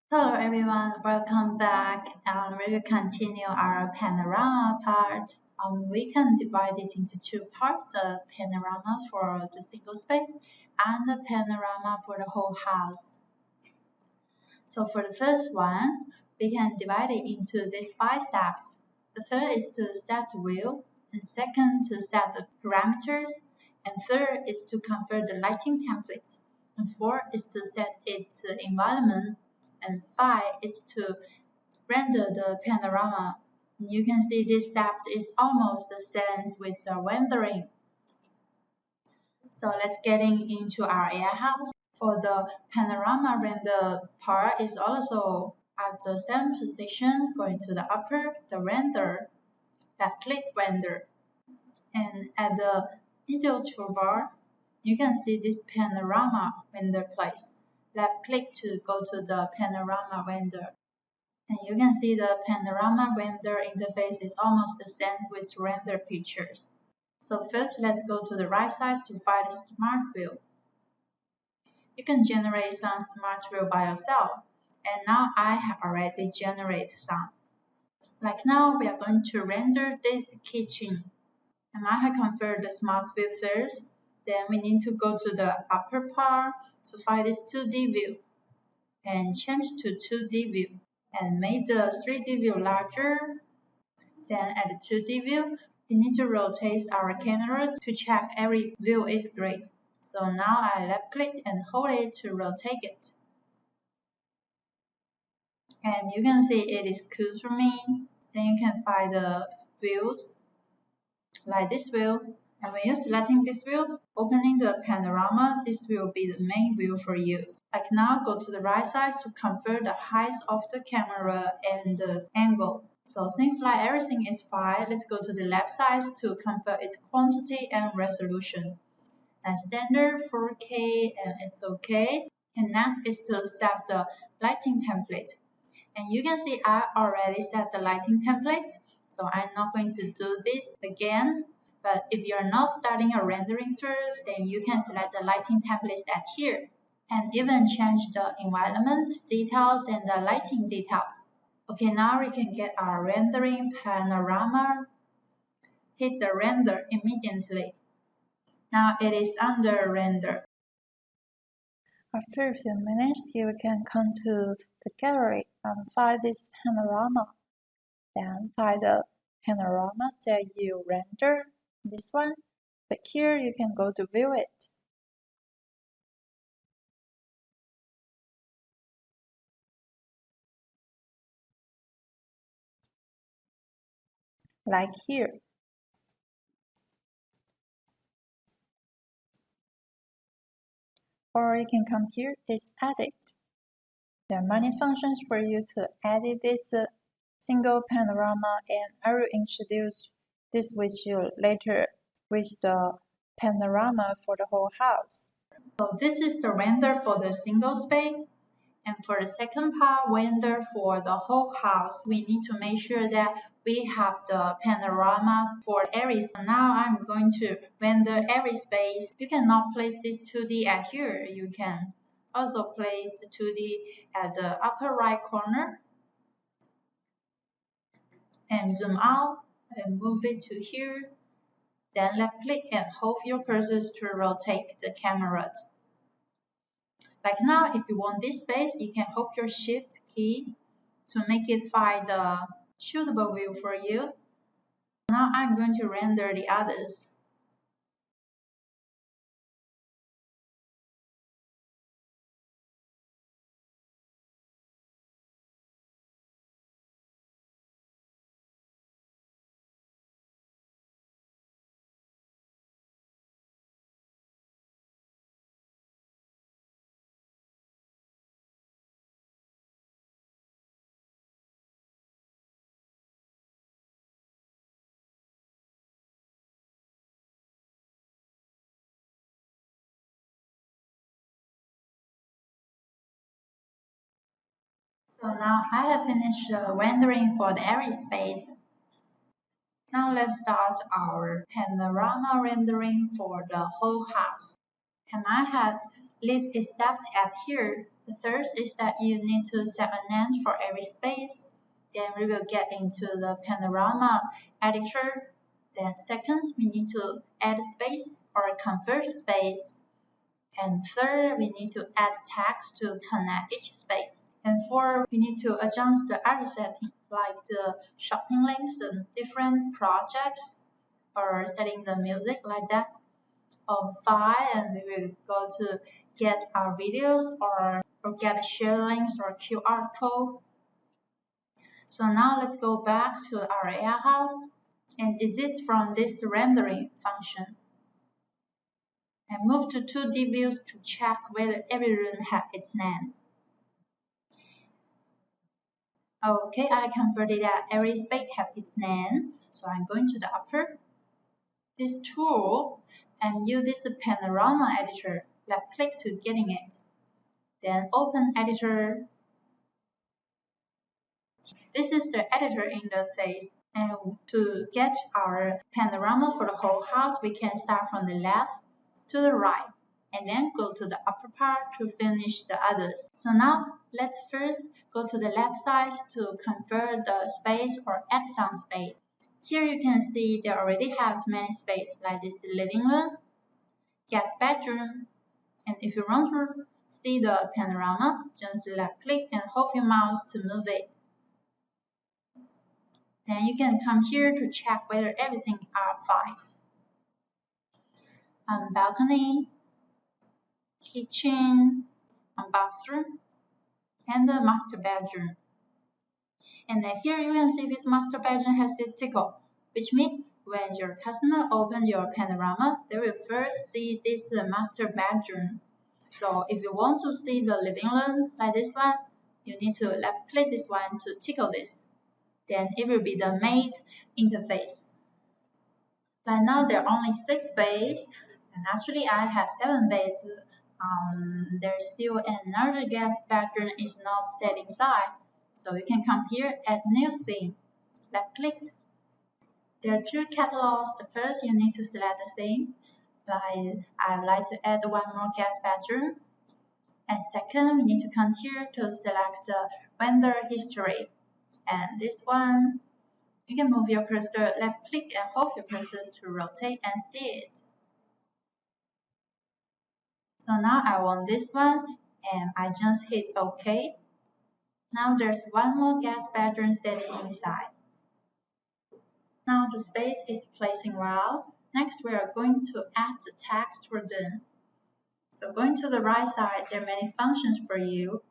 Hello everyone, welcome back. We will continue our panorama part. We can divide it into two parts, the panorama for the single space and the panorama for the whole house. So for the first one, we can divide it into these 5 steps. The first is to set the view, and second to set the parameters, and third is to convert the lighting template, and fourth is to set its environment, and 5 is to render the panorama. You can see this step is almost the same with the rendering. So let's get into our AiHouse. For the panorama render part is also at the same position, going to the upper, the render, left click render. And at the middle toolbar, you can see this panorama render place. Left click to go to the panorama render. And you can see the panorama render interface is almost the same with render pictures. So first, let's go to the right side to find the smart view. You can generate some smart view by yourself. And now I have already generated some. Like now, we are going to render this kitchen. And I have converted the smart view first. Then we need to go to the upper part to find this 2D view. And change to 2D view. And make the 3D view larger. Then at the 2D view, we need to rotate our camera to check every view is great. So now I left click and hold it to rotate it. And you can see it is cool for me. Then you can find the view like this view. And when you're selecting this view, opening the panorama, this will be the main view for you. Like now, go to the right side to convert the height of the camera and the angle. So since like everything is fine, let's go to the left side to convert its quantity and resolution. And standard 4K and it's okay. And next is to set the lighting template. And you can see I already set the lighting template. So I'm not going to do this again. But if you're not starting a rendering first, then you can select the lighting template at here. And even change the environment details and the lighting details. Okay, now we can get our rendering panorama. Hit the render immediately. Now it is under render. After a few minutes, you can come to the gallery and find this panorama. Then find the panorama that you render, this one. But here you can go to view it. Like here. Or you can come here, this edit. There are many functions for you to edit this single panorama, and I will introduce this with you later with the panorama for the whole house. So this is the render for the single space. And for the second part, render for the whole house, we need to make sure that we have the panorama for every. So now I'm going to render every space. You cannot place this 2D at here. You can also place the 2D at the upper right corner and zoom out and move it to here. Then left click and hold your cursor to rotate the camera. Like now, if you want this space, you can hold your shift key to make it find the suitable view for you. Now I'm going to render the others. So now I have finished the rendering for the every space. Now let's start our panorama rendering for the whole house. And I had leave steps at here. The first is that you need to set a name for every space. Then we will get into the Panorama editor. Then second, we need to add space or convert space. And third, we need to add text to connect each space. And fourth, we need to adjust the other settings like the shopping links and different projects or setting the music like that. On 5, and we will go to get our videos or get share links or QR code. So now let's go back to our AiHouse and exit from this rendering function and move to 2D views to check whether every room has its name. Okay, I converted that every space has its name. So I'm going to the upper, this tool, and use this Panorama editor. Left click to getting it. Then open editor. This is the editor interface. And to get our panorama for the whole house, we can start from the left to the right and then go to the upper part to finish the others. So now let's first go to the left side to convert the space or add some space. Here you can see there already has many space like this living room, guest bedroom, and if you want to see the panorama, just left click and hold your mouse to move it. Then you can come here to check whether everything are fine. Balcony, kitchen, bathroom, and the master bedroom. And then here you can see this master bedroom has this tickle, which means when your customer opens your panorama, they will first see this master bedroom. So if you want to see the living room like this one, you need to left click this one to tickle this. Then it will be the main interface. Right now there are only 6 bays, and actually I have 7 bays. There's still another guest bedroom is not set inside. So you can come here, add new scene. Left click. There are 2 catalogs. The first you need to select the scene. Like I would like to add one more guest bedroom. And second, we need to come here to select the vendor history. And this one, you can move your cursor, left click and hold your cursor to rotate and see it. So now I want this one and I just hit OK. Now there's one more guest bedroom setting inside. Now the space is placing well. Next we are going to add the text for them. So going to the right side, there are many functions for you.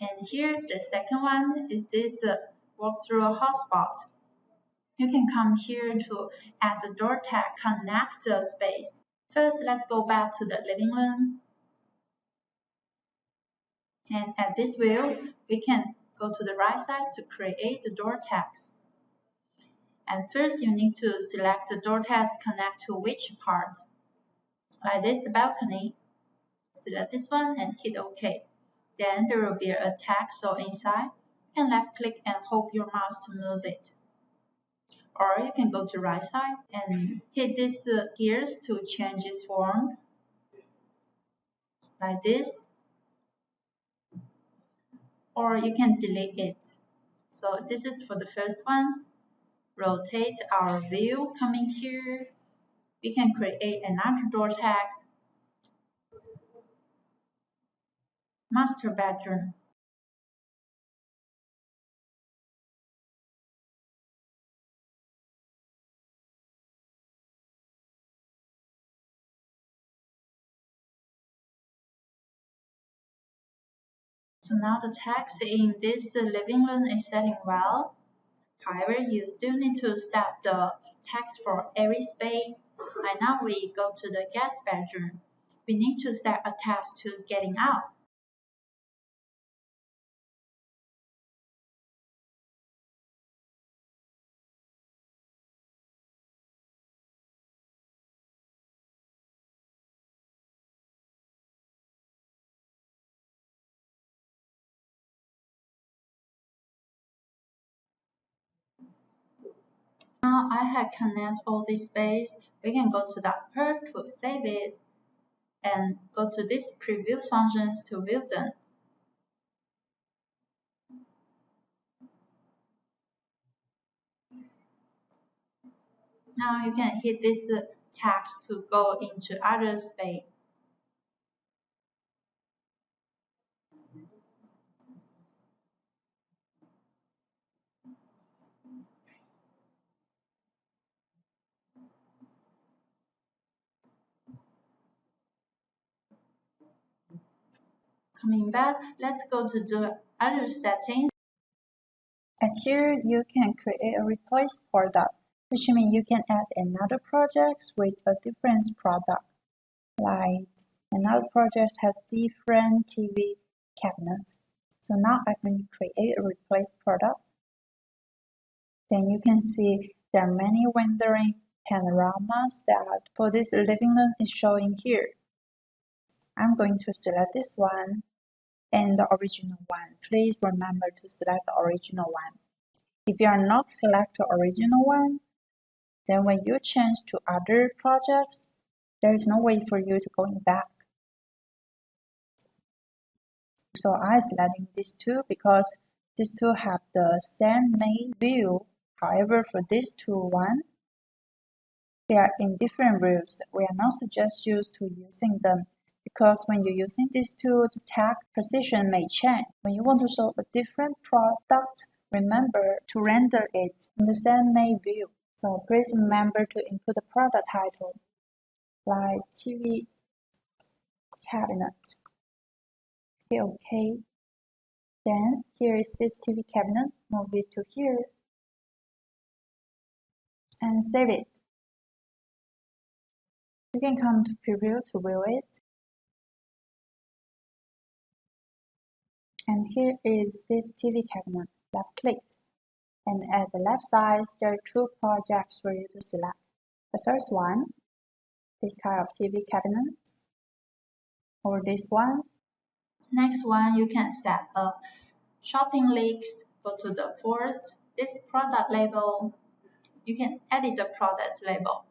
And here the second one is this walkthrough hotspot. You can come here to add the door tag, connect the space. First, let's go back to the living room. And at this wheel, we can go to the right side to create the door tags. And first, you need to select the door tags connect to which part. Like this balcony, select this one and hit OK. Then there will be a tag show inside, and left click and hold your mouse to move it. Or you can go to right side and hit this gears to change its form, like this. Or you can delete it. So this is for the first one. Rotate our view coming here. We can create another door tag. Master bedroom. So now the text in this living room is setting well. However, you still need to set the text for every space. And now we go to the guest bedroom. We need to set a text to getting out. Now I have connected all this space. We can go to the upper to save it. and go to this preview functions to view them. Now you can hit this text to go into other space. Coming back, let's go to the other settings. And here you can create a replace product, which means you can add another project with a different product. Like another project has different TV cabinets. So now I'm going to create a replace product. Then you can see there are many rendering panoramas that for this living room is showing here. I'm going to select this one and the original one. Please remember to select the original one. If you are not select the original one, then when you change to other projects, there is no way for you to going back. So I'm selecting these two because these two have the same main view. However, for these two they are in different views. We are not suggest you to using them because when you're using these two, the tag position may change. When you want to show a different product, remember to render it in the same main view. So please remember to input the product title like TV cabinet. Hit OK. Then here is this TV cabinet. Move it to here and save it. You can come to preview to view it. And here is this TV cabinet. Left click. And at the left side, there are two projects for you to select. The first one, this kind of TV cabinet, or this one. Next one, you can set a shopping list. Go to the first, this product label. You can edit the product label.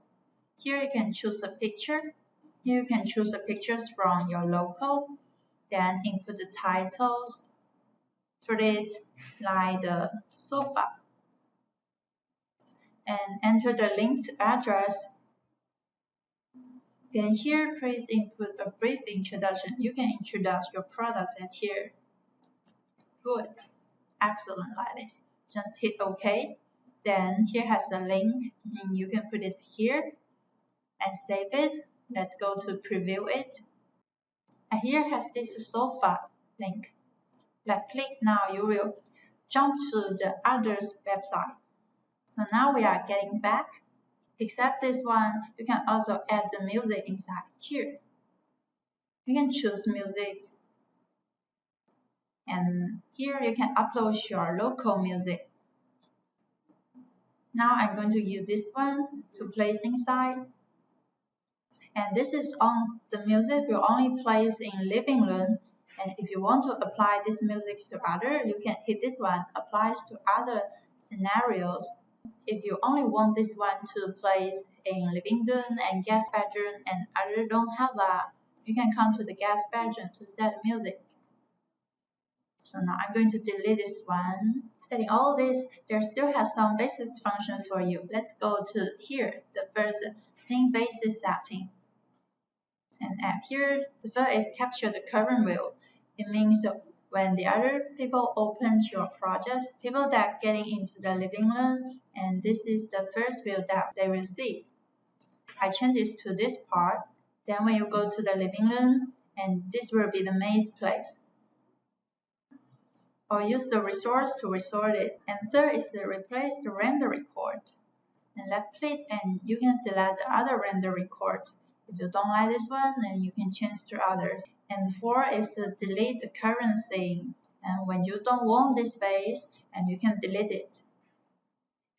Here you can choose a picture. Here you can choose the pictures from your local. Then input the titles for it, like the sofa. And enter the linked address. Then here, please input a brief introduction. You can introduce your product at here. Good. Excellent like this. Just hit OK. Then here has a link, and you can put it here and save it. Let's go to preview it. And here has this sofa link. Left click now, you will jump to the other's website. So now we are getting back. Except this one, you can also add the music inside here. You can choose music, and here you can upload your local music. Now I'm going to use this one to place inside. And this is on the music will only place in living room. And if you want to apply this music to other, you can hit this one, applies to other scenarios. If you only want this one to place in living room and guest bedroom and other don't have that, you can come to the guest bedroom to set music. So now I'm going to delete this one. Setting all this, there still has some basic function for you. Let's go to here, the first scene basis setting. And at here, the first is capture the current view. It means when the other people open your project, people that getting into the living room, and this is the first view that they will see. I change this to this part. Then when you go to the living room, and this will be the main place. Or use the resource to resort it. And third is to replace the render record. And left click, and you can select the other render record. If you don't like this one, then you can change to others. And four is to delete the current scene. And when you don't want this space, and you can delete it.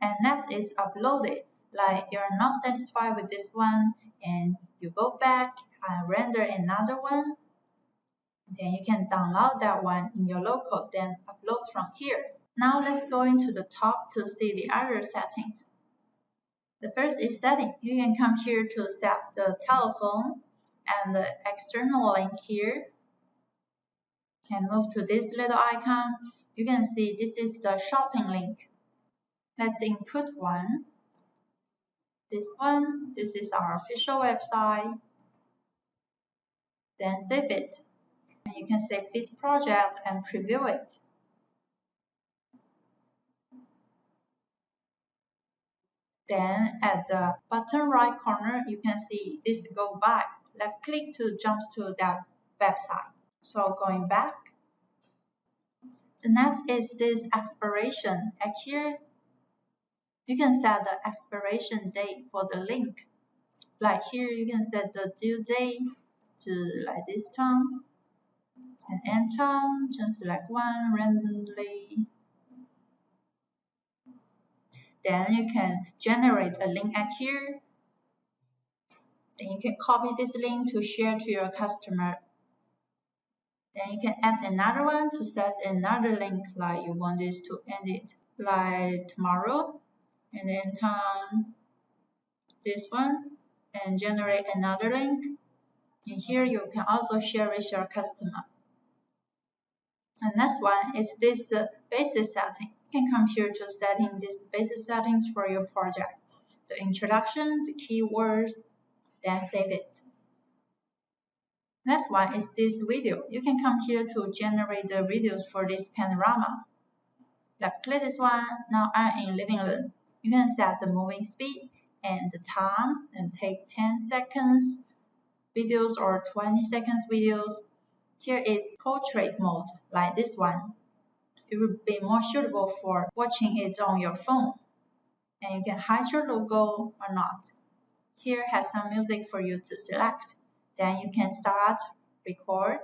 And next is upload it. Like you're not satisfied with this one, and you go back and render another one. Then you can download that one in your local, then upload from here. Now let's go into the top to see the other settings. The first is setting. You can come here to set the telephone, and the external link here. Can move to this little icon. You can see this is the shopping link. Let's input one. This one, this is our official website. Then save it. And you can save this project and preview it. Then at the bottom right corner, you can see this go back. Left click to jump to that website. So going back. The next is this expiration. At here, you can set the expiration date for the link. Like here, you can set the due date to like this time. And end time, just like one randomly. Then you can generate a link at here. Then you can copy this link to share to your customer. Then you can add another one to set another link, like you want this to end it like tomorrow, and then time this one, and generate another link. And here you can also share with your customer. And next one is this basic setting. You can come here to setting these basic settings for your project. The introduction, the keywords, then save it. Next one is this video. You can come here to generate the videos for this panorama. Left click this one. Now I'm in living room. You can set the moving speed and the time and take 10 seconds videos or 20 seconds videos. Here it's portrait mode, like this one. It would be more suitable for watching it on your phone. And you can hide your logo or not. Here has some music for you to select. Then you can start record.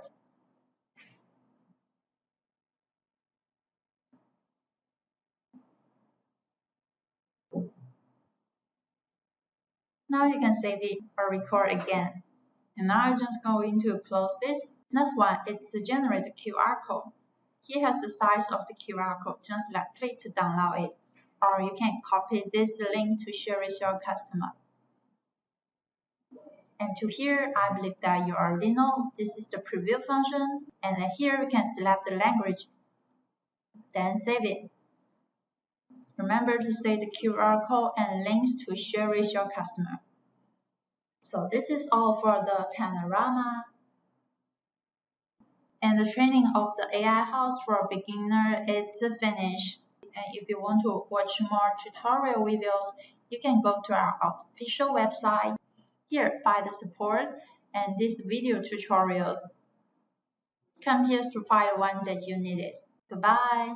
Now you can save it or record again. And now I'm just going to close this. Next one, it's to generate a QR code. Here has the size of the QR code. Just left click to download it. Or you can copy this link to share with your customer. And to here, I believe that you already know this is the preview function. And here we can select the language. Then save it. Remember to save the QR code and links to share with your customer. So this is all for the panorama. And the training of the AiHouse for beginner is finished. And if you want to watch more tutorial videos, you can go to our official website. Here, find the support and these video tutorials. Come here to find the one that you needed. Goodbye.